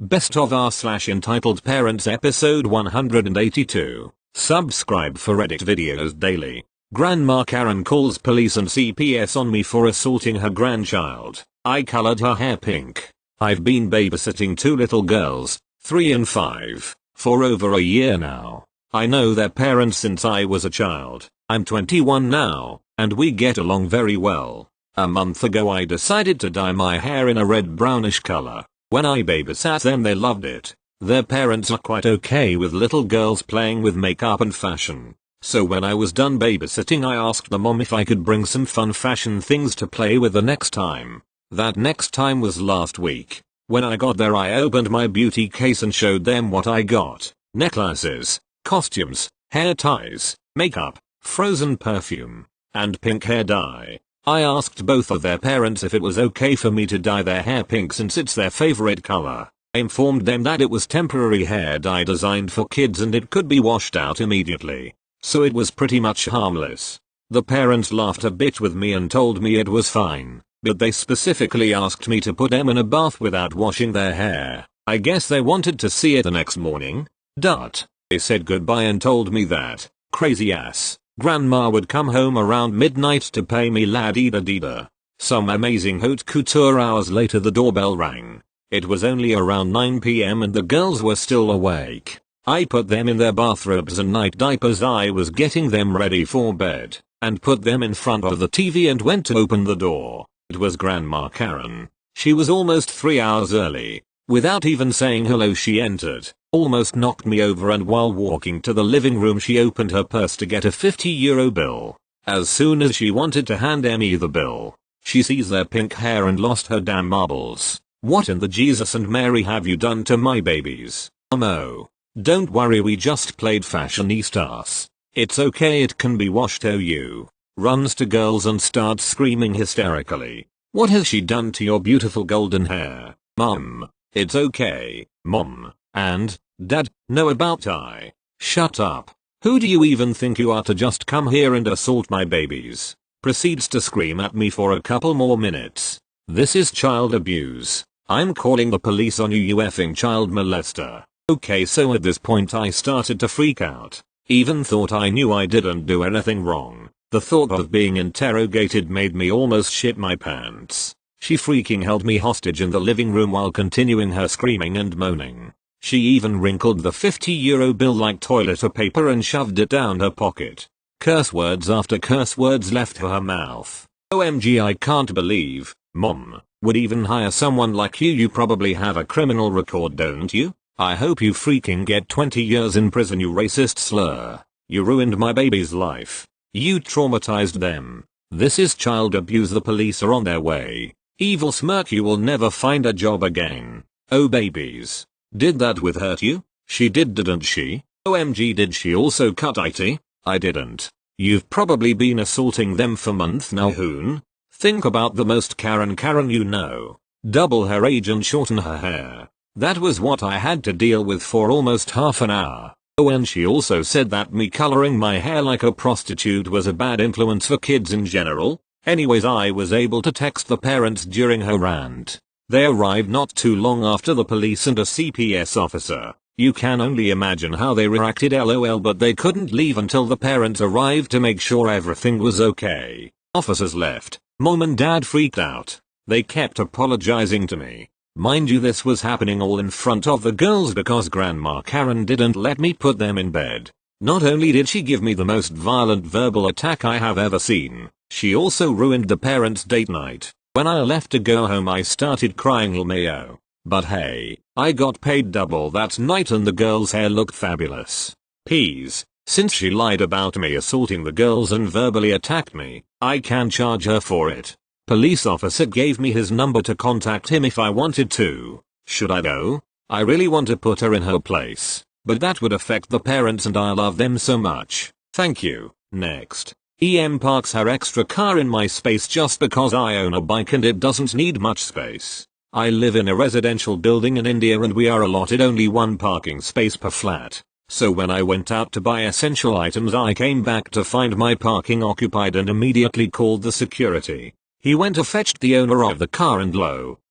Best of r/entitled parents episode 182. Subscribe for edit videos daily. Grandma Karin calls police and CPS on me for assaulting her grandchild. I colored her hair pink. I've been babysitting two little girls, 3 and 5, for over a year now. I know their parents since I was a child. I'm 21 now, and we get along very well. A month ago I decided to dye my hair in a red brownish color. When I babysat them they loved it. Their parents are quite okay with little girls playing with makeup and fashion. So when I was done babysitting I asked the mom if I could bring some fun fashion things to play with the next time. That next time was last week. When I got there I opened my beauty case and showed them what I got. Necklaces, costumes, hair ties, makeup, frozen perfume, and pink hair dye. I asked both of their parents if it was okay for me to dye their hair pink since it's their favorite color. I informed them that it was temporary hair dye designed for kids and it could be washed out immediately. So it was pretty much harmless. The parents laughed a bit with me and told me it was fine, but they specifically asked me to put them in a bath without washing their hair. I guess they wanted to see it the next morning. They said goodbye and told me that, crazy ass, Grandma would come home around midnight to pay me la-dee-da-dee-da. Some amazing haute couture hours later the doorbell rang. It was only around 9 PM and the girls were still awake. I put them in their bathrobes and night diapers. I was getting them ready for bed, and put them in front of the TV and went to open the door. It was Grandma Karin. She was almost 3 hours early. Without even saying hello she entered, almost knocked me over, and while walking to the living room she opened her purse to get a €50 bill. As soon as she wanted to hand Emmy the bill, she sees their pink hair and lost her damn marbles. What in the Jesus and Mary have you done to my babies? Oh, don't worry, we just played fashionistas. It's okay, it can be washed. OU runs to girls and starts screaming hysterically. What has she done to your beautiful golden hair? Mom, it's okay, Mom, and Dad, know about I. Shut up. Who do you even think you are to just come here and assault my babies? Proceeds to scream at me for a couple more minutes. This is child abuse. I'm calling the police on you, you effing child molester. Okay, so at this point I started to freak out. Even thought I knew I didn't do anything wrong. The thought of being interrogated made me almost shit my pants. She freaking held me hostage in the living room while continuing her screaming and moaning. She even wrinkled the €50 bill like toilet paper and shoved it down her pocket. Curse words after curse words left her mouth. OMG, I can't believe Mom would even hire someone like you. You probably have a criminal record, don't you? I hope you freaking get 20 years in prison, you racist slur. You ruined my baby's life. You traumatized them. This is child abuse. The police are on their way. Evil smirk, you will never find a job again. Oh babies. Did that with hurt you? She didn't she? OMG, did she also cut IT? I didn't. You've probably been assaulting them for months now, hoon. Think about the most Karin you know. Double her age and shorten her hair. That was what I had to deal with for almost half an hour. Oh, and she also said that me coloring my hair like a prostitute was a bad influence for kids in general. Anyways, I was able to text the parents during her rant. They arrived not too long after the police and a CPS officer. You can only imagine how they reacted, LOL, but they couldn't leave until the parents arrived to make sure everything was okay. Officers left. Mom and Dad freaked out. They kept apologizing to me. Mind you, this was happening all in front of the girls because Grandma Karin didn't let me put them in bed. Not only did she give me the most violent verbal attack I have ever seen, she also ruined the parents' date night. When I left to go home I started crying LMAO. But hey, I got paid double that night and the girls' hair looked fabulous. Peas, since she lied about me assaulting the girls and verbally attacked me, I can charge her for it. Police officer gave me his number to contact him if I wanted to. Should I go? I really want to put her in her place, but that would affect the parents and I love them so much. Thank you. Next. Eeehm parks her extra car in my space just because I own a bike and it doesn't need much space. I live in a residential building in India and we are allotted only one parking space per flat. So when I went out to buy essential items I came back to find my parking occupied and immediately called the security. He went to fetch the owner of the car and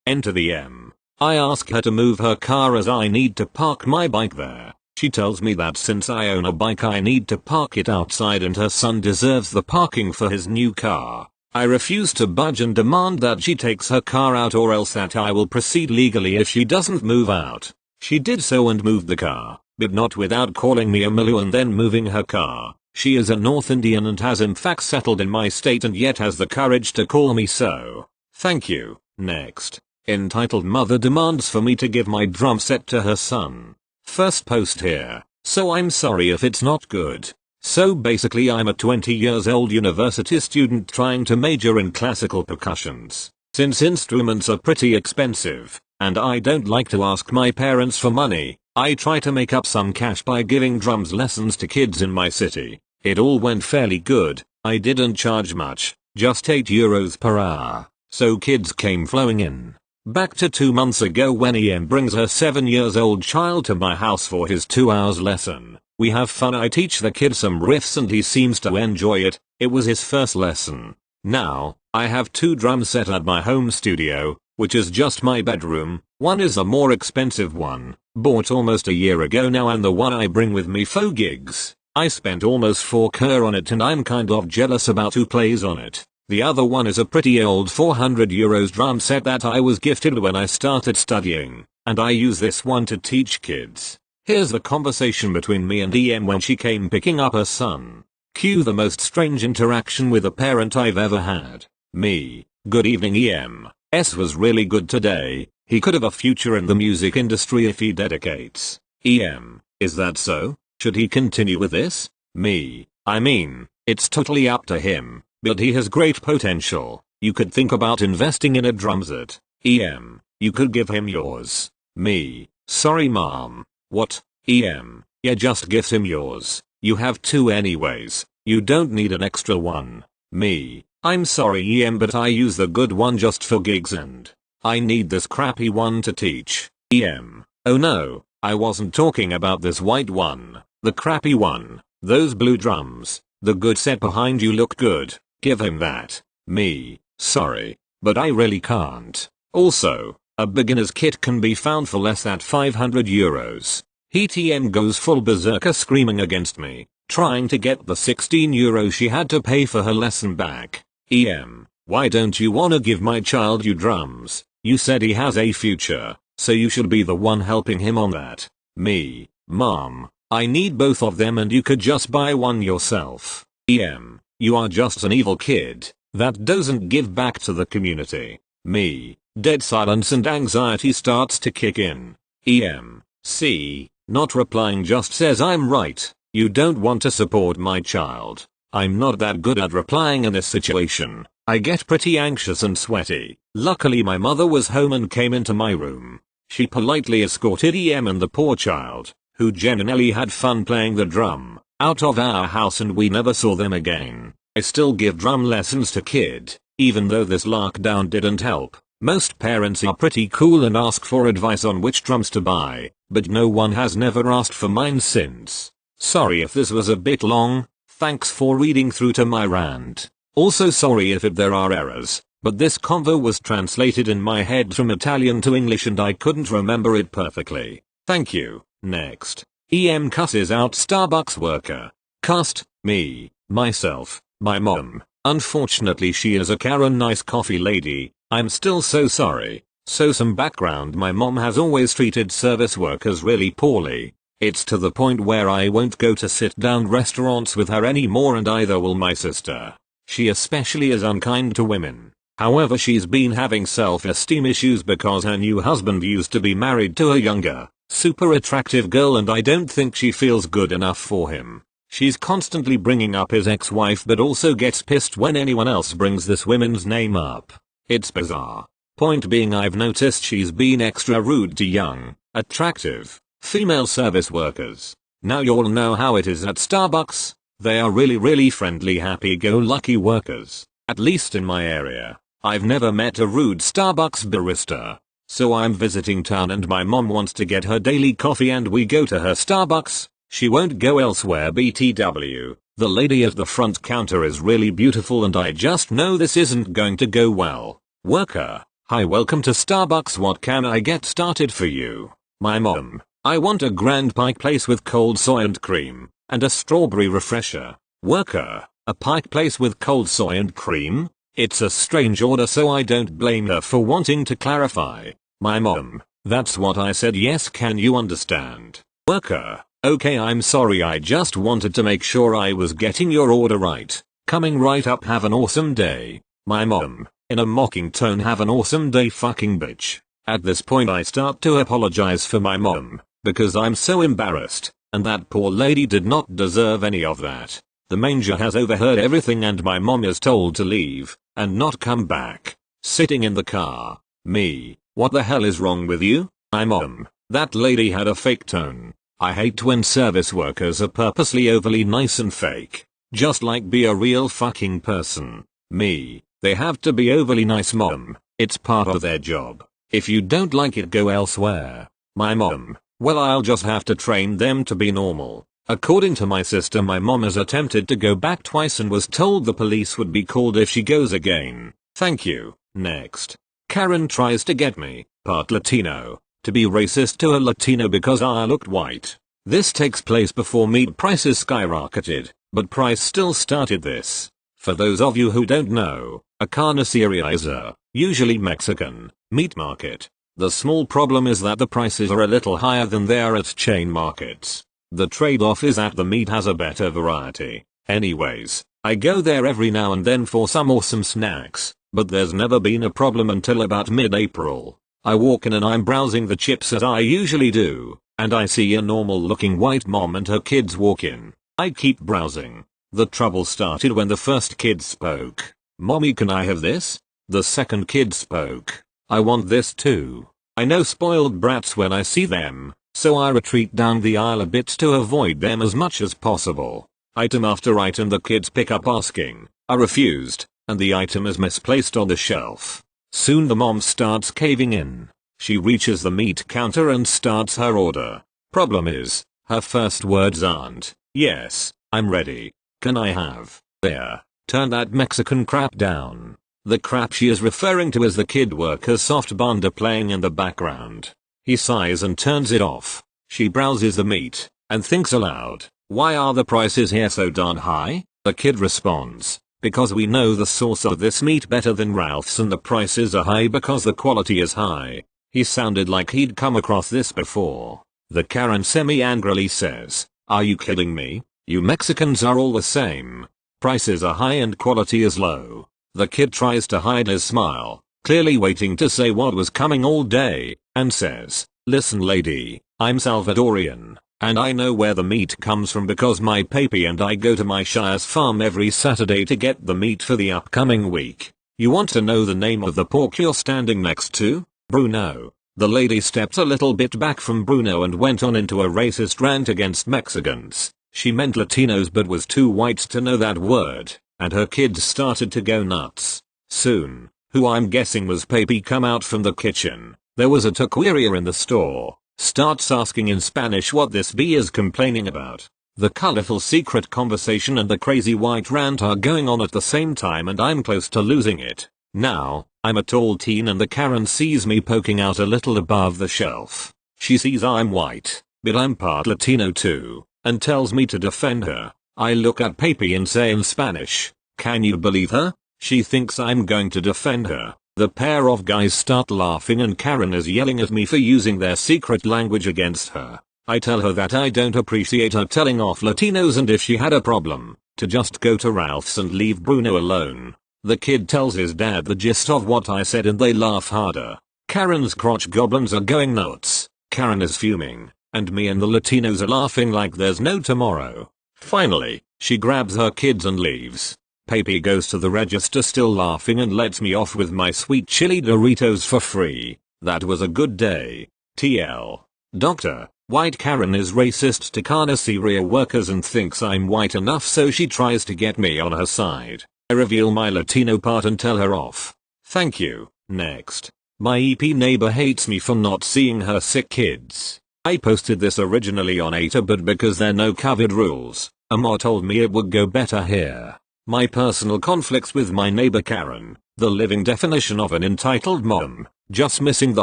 enter the M. I ask her to move her car as I need to park my bike there. She tells me that since I own a bike I need to park it outside and her son deserves the parking for his new car. I refuse to budge and demand that she takes her car out or else that I will proceed legally if she doesn't move out. She did so and moved the car, but not without calling me a Malu and then moving her car. She is a North Indian and has in fact settled in my state and yet has the courage to call me so. Thank you. Next. Entitled Mother demands for me to give my drum set to her son. First post here. So I'm sorry if it's not good. So basically I'm a 20 years old university student trying to major in classical percussions. Since instruments are pretty expensive, and I don't like to ask my parents for money, I try to make up some cash by giving drums lessons to kids in my city. It all went fairly good. I didn't charge much, just €8 per hour, so kids came flowing in. Back to 2 months ago when Eeehm brings her 7 years old child to my house for his 2 hours lesson. We have fun. I teach the kid some riffs and he seems to enjoy it. It was his first lesson. Now, I have 2 drum set at my home studio, which is just my bedroom. One is a more expensive one, bought almost a year ago now, and the one I bring with me for gigs. I spent almost 4k on it and I'm kind of jealous about who plays on it. The other one is a pretty old €400 drum set that I was gifted when I started studying, and I use this one to teach kids. Here's the conversation between me and Eeehm when she came picking up her son. Cue the most strange interaction with a parent I've ever had. Me: good evening Eeehm. S was really good today. He could have a future in the music industry if he dedicates. Eeehm: is that so? Should he continue with this? Me: I mean, it's totally up to him. But he has great potential. You could think about investing in a drum set. Eeehm: you could give him yours. Me: sorry mom. What? Eeehm: yeah, just give him yours. You have 2 anyways. You don't need an extra one. Me: I'm sorry Eeehm, but I use the good one just for gigs and I need this crappy one to teach. Eeehm: oh no, I wasn't talking about this white one. The crappy one. Those blue drums. The good set behind you look good. Give him that. Me: sorry, but I really can't. Also, a beginner's kit can be found for less than €500. Eeehm goes full berserker screaming against me, trying to get the €16 she had to pay for her lesson back. Eeehm: why don't you wanna give my child you drums? You said he has a future, so you should be the one helping him on that. Me: mom, I need both of them and you could just buy one yourself. Eeehm: you are just an evil kid that doesn't give back to the community. Me: dead silence and anxiety starts to kick in. Eeehm: see, not replying just says I'm right. You don't want to support my child. I'm not that good at replying in this situation. I get pretty anxious and sweaty. Luckily my mother was home and came into my room. She politely escorted Eeehm and the poor child, who genuinely had fun playing the drum, out of our house and we never saw them again. I still give drum lessons to kid, even though this lockdown didn't help. Most parents are pretty cool and ask for advice on which drums to buy, but no one has never asked for mine since. Sorry if this was a bit long. Thanks for reading through to my rant. Also sorry if there are errors, but this convo was translated in my head from Italian to English and I couldn't remember it perfectly. Thank you. Next. Eeehm cusses out Starbucks worker. Cussed, me, myself, my mom. Unfortunately she is a Karin nice coffee lady. I'm still so sorry. So some background: my mom has always treated service workers really poorly. It's to the point where I won't go to sit down restaurants with her anymore and either will my sister. She especially is unkind to women. However, she's been having self-esteem issues because her new husband used to be married to a younger, super attractive girl and I don't think she feels good enough for him. She's constantly bringing up his ex-wife but also gets pissed when anyone else brings this woman's name up. It's bizarre. Point being, I've noticed she's been extra rude to young, attractive, female service workers. Now y'all know how it is at Starbucks. They are really friendly, happy-go-lucky workers. At least in my area. I've never met a rude Starbucks barista. So I'm visiting town and my mom wants to get her daily coffee and we go to her Starbucks. She won't go elsewhere. BTW. The lady at the front counter is really beautiful and I just know this isn't going to go well. Worker. Hi, welcome to Starbucks. What can I get started for you? My mom. I want a grand pike place with cold soy and cream, and a strawberry refresher. Worker. A pike place with cold soy and cream? It's a strange order, so I don't blame her for wanting to clarify. My mom. That's what I said. Yes, can you understand? Worker. Okay, I'm sorry, I just wanted to make sure I was getting your order right. Coming right up. Have an awesome day. My mom. In a mocking tone, have an awesome day, fucking bitch. At this point I start to apologize for my mom, because I'm so embarrassed, and that poor lady did not deserve any of that. The manger has overheard everything and my mom is told to leave, and not come back. Sitting in the car. Me. What the hell is wrong with you? My mom. That lady had a fake tone. I hate when service workers are purposely overly nice and fake. Just like, be a real fucking person. Me. They have to be overly nice, mom. It's part of their job. If you don't like it, go elsewhere. My mom. Well, I'll just have to train them to be normal. According to my sister, my mom has attempted to go back twice and was told the police would be called if she goes again. Thank you. Next. Karin tries to get me, part Latino, to be racist to a Latino because I looked white. This takes place before meat prices skyrocketed, but price still started this. For those of you who don't know, a carniceria is a, usually Mexican, meat market. The small problem is that the prices are a little higher than they are at chain markets. The trade-off is that the meat has a better variety. Anyways, I go there every now and then for some awesome snacks, but there's never been a problem until about mid-April. I walk in and I'm browsing the chips as I usually do, and I see a normal looking white mom and her kids walk in. I keep browsing. The trouble started when the first kid spoke. Mommy, can I have this? The second kid spoke. I want this too. I know spoiled brats when I see them, so I retreat down the aisle a bit to avoid them as much as possible. Item after item the kids pick up asking. I refused, and the item is misplaced on the shelf. Soon the mom starts caving in. She reaches the meat counter and starts her order. Problem is, her first words aren't, "Yes, I'm ready. Can I have?" There. Turn that Mexican crap down. The crap she is referring to is the kid worker's soft banda playing in the background. He sighs and turns it off. She browses the meat, and thinks aloud, "Why are the prices here so darn high?" The kid responds, "Because we know the source of this meat better than Ralph's and the prices are high because the quality is high." He sounded like he'd come across this before. The Karin semi-angrily says, "Are you kidding me? You Mexicans are all the same. Prices are high and quality is low." The kid tries to hide his smile, clearly waiting to say what was coming all day, and says, "Listen lady, I'm Salvadorian, and I know where the meat comes from because my papi and I go to my shire's farm every Saturday to get the meat for the upcoming week. You want to know the name of the pork you're standing next to? Bruno." The lady stepped a little bit back from Bruno and went on into a racist rant against Mexicans. She meant Latinos but was too white to know that word, and her kids started to go nuts. Soon, who I'm guessing was Papi, come out from the kitchen. There was a taqueria in the store. Starts asking in Spanish what this bee is complaining about. The colorful secret conversation and the crazy white rant are going on at the same time and I'm close to losing it. Now, I'm a tall teen and the Karin sees me poking out a little above the shelf. She sees I'm white, but I'm part Latino too, and tells me to defend her. I look at Papi and say in Spanish, "Can you believe her?" She thinks I'm going to defend her. The pair of guys start laughing and Karin is yelling at me for using their secret language against her. I tell her that I don't appreciate her telling off Latinos and if she had a problem, to just go to Ralph's and leave Bruno alone. The kid tells his dad the gist of what I said and they laugh harder. Karin's crotch goblins are going nuts. Karin is fuming, and me and the Latinos are laughing like there's no tomorrow. Finally, she grabs her kids and leaves. Papi goes to the register still laughing and lets me off with my sweet chili Doritos for free. That was a good day. TL. Doctor, white Karin is racist to carniceria workers and thinks I'm white enough so she tries to get me on her side. I reveal my Latino part and tell her off. Thank you. Next. My EP neighbor hates me for not seeing her sick kids. I posted this originally on Eta but because there are no COVID rules, Amar told me it would go better here. My personal conflicts with my neighbor Karin. The living definition of an entitled mom, just missing the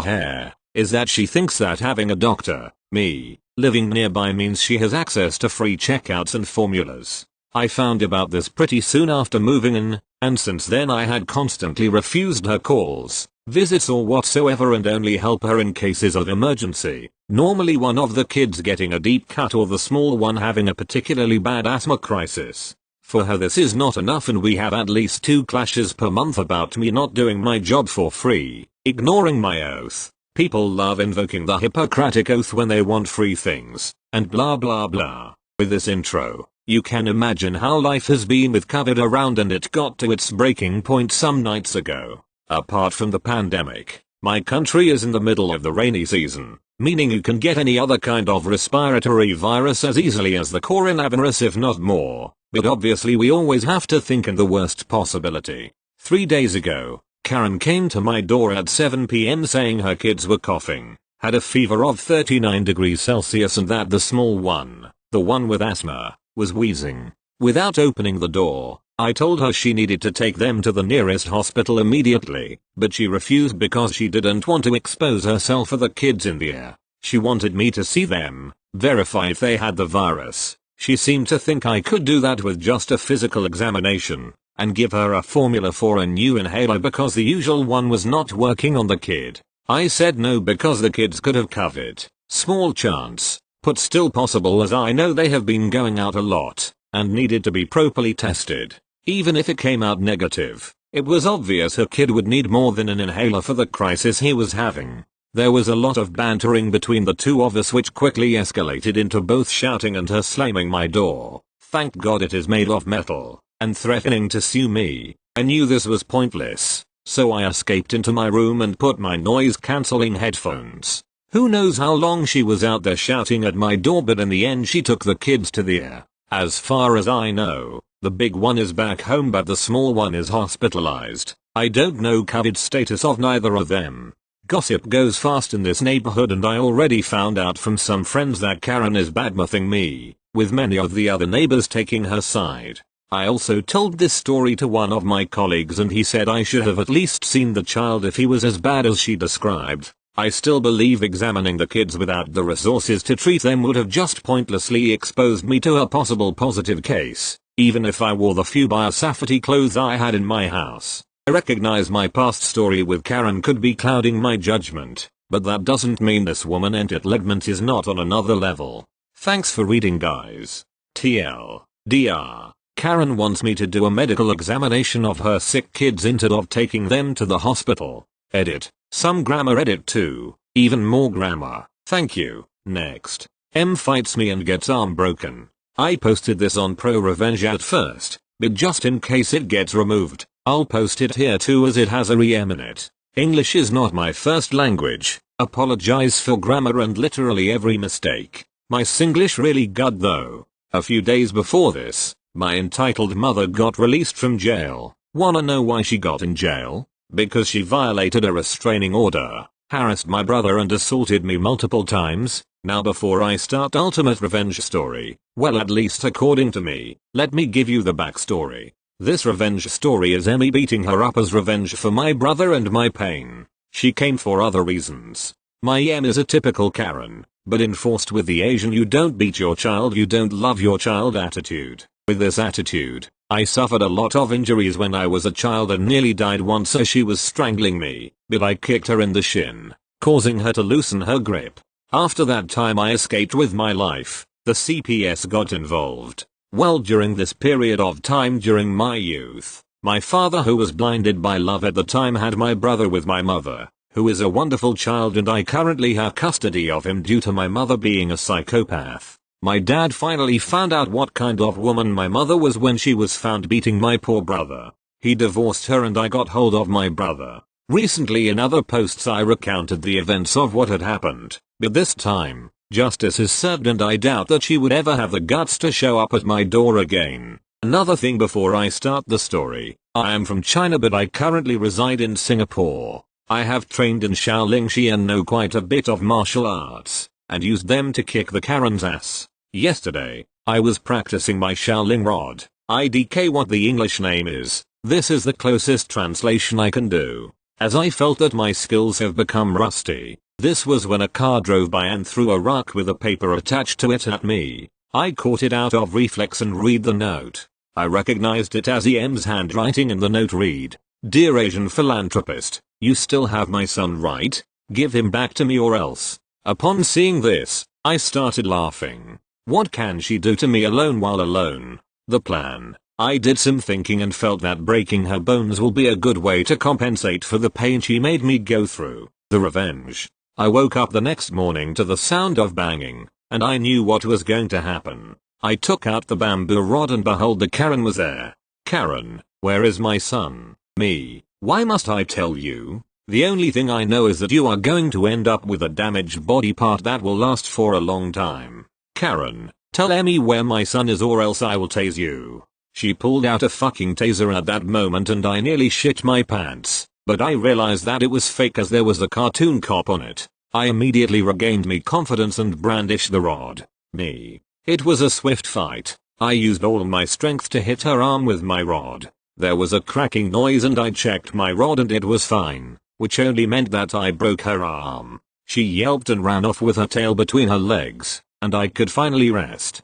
hair, is that she thinks that having a doctor, me, living nearby means she has access to free checkouts and formulas. I found about this pretty soon after moving in, and since then I had constantly refused her calls, visits or whatsoever, and only help her in cases of emergency, normally one of the kids getting a deep cut or the small one having a particularly bad asthma crisis. For her this is not enough, and we have at least 2 clashes per month about me not doing my job for free, ignoring my oath. People love invoking the Hippocratic Oath when they want free things, and blah blah blah. With this intro, you can imagine how life has been with COVID around, and it got to its breaking point some nights ago. Apart from the pandemic, my country is in the middle of the rainy season, meaning you can get any other kind of respiratory virus as easily as the coronavirus, if not more. But obviously we always have to think in the worst possibility. 3 days ago, Karin came to my door at 7 p.m. saying her kids were coughing, had a fever of 39 degrees Celsius, and that the small one, the one with asthma, was wheezing. Without opening the door, I told her she needed to take them to the nearest hospital immediately, but she refused because she didn't want to expose herself or the kids in the air. She wanted me to see them, verify if they had the virus. She seemed to think I could do that with just a physical examination, and give her a formula for a new inhaler because the usual one was not working on the kid. I said no because the kids could have COVID. Small chance, but still possible, as I know they have been going out a lot, and needed to be properly tested. Even if it came out negative, it was obvious her kid would need more than an inhaler for the crisis he was having. There was a lot of bantering between the two of us, which quickly escalated into both shouting and her slamming my door. Thank God it is made of metal, and threatening to sue me. I knew this was pointless, so I escaped into my room and put my noise-cancelling headphones. Who knows how long she was out there shouting at my door, but in the end she took the kids to the air. As far as I know, the big one is back home but the small one is hospitalized. I don't know COVID status of neither of them. Gossip goes fast in this neighborhood, and I already found out from some friends that Karin is badmouthing me, with many of the other neighbors taking her side. I also told this story to one of my colleagues, and he said I should have at least seen the child if he was as bad as she described. I still believe examining the kids without the resources to treat them would have just pointlessly exposed me to a possible positive case, even if I wore the few biosafety clothes I had in my house. I recognize my past story with Karin could be clouding my judgment, but that doesn't mean this woman entitlement is not on another level. Thanks for reading, guys. TLDR. Karin wants me to do a medical examination of her sick kids instead of taking them to the hospital. Edit. Some grammar edit too. Even more grammar. Thank you. Next. M fights me and gets arm broken. I posted this on Pro Revenge at first, but just in case it gets removed, I'll post it here too as it has a Eeehm in it. English is not my first language. Apologize for grammar and literally every mistake. My Singlish really good though. A few days before this, my entitled mother got released from jail. Wanna know why she got in jail? Because she violated a restraining order, harassed my brother and assaulted me multiple times. Now before I start ultimate revenge story, well at least according to me, let me give you the backstory. This revenge story is Emmy beating her up as revenge for my brother and my pain. She came for other reasons. My Em is a typical Karin, but enforced with the Asian you don't beat your child, you don't love your child attitude. With this attitude, I suffered a lot of injuries when I was a child and nearly died once as she was strangling me, but I kicked her in the shin, causing her to loosen her grip. After that time I escaped with my life. The CPS got involved. Well, during this period of time during my youth, my father, who was blinded by love at the time, had my brother with my mother, who is a wonderful child, and I currently have custody of him due to my mother being a psychopath. My dad finally found out what kind of woman my mother was when she was found beating my poor brother. He divorced her and I got hold of my brother. Recently in other posts I recounted the events of what had happened, but this time, justice is served and I doubt that she would ever have the guts to show up at my door again. Another thing before I start the story, I am from China but I currently reside in Singapore. I have trained in Shaolin Shi and know quite a bit of martial arts, and used them to kick the Karen's ass. Yesterday, I was practicing my Shaolin rod, IDK what the English name is, This is the closest translation I can do, as I felt that my skills have become rusty. This was when a car drove by and threw a rock with a paper attached to it at me. I caught it out of reflex and read the note. I recognized it as Eeeham's handwriting, and the note read, "Dear Asian philanthropist, you still have my son, right? Give him back to me or else." Upon seeing this, I started laughing. What can she do to me alone while alone? The plan. I did some thinking and felt that breaking her bones will be a good way to compensate for the pain she made me go through. The revenge. I woke up the next morning to the sound of banging, and I knew what was going to happen. I took out the bamboo rod and behold, the Karin was there. "Karin, where is my son?" Me. "Why must I tell you? The only thing I know is that you are going to end up with a damaged body part that will last for a long time. Karin, tell Emmy where my son is or else I will tase you." She pulled out a fucking taser at that moment and I nearly shit my pants, but I realized that it was fake as there was a cartoon cop on it. I immediately regained my confidence and brandished the rod. Me. It was a swift fight. I used all my strength to hit her arm with my rod. There was a cracking noise and I checked my rod and it was fine, which only meant that I broke her arm. She yelped and ran off with her tail between her legs, and I could finally rest.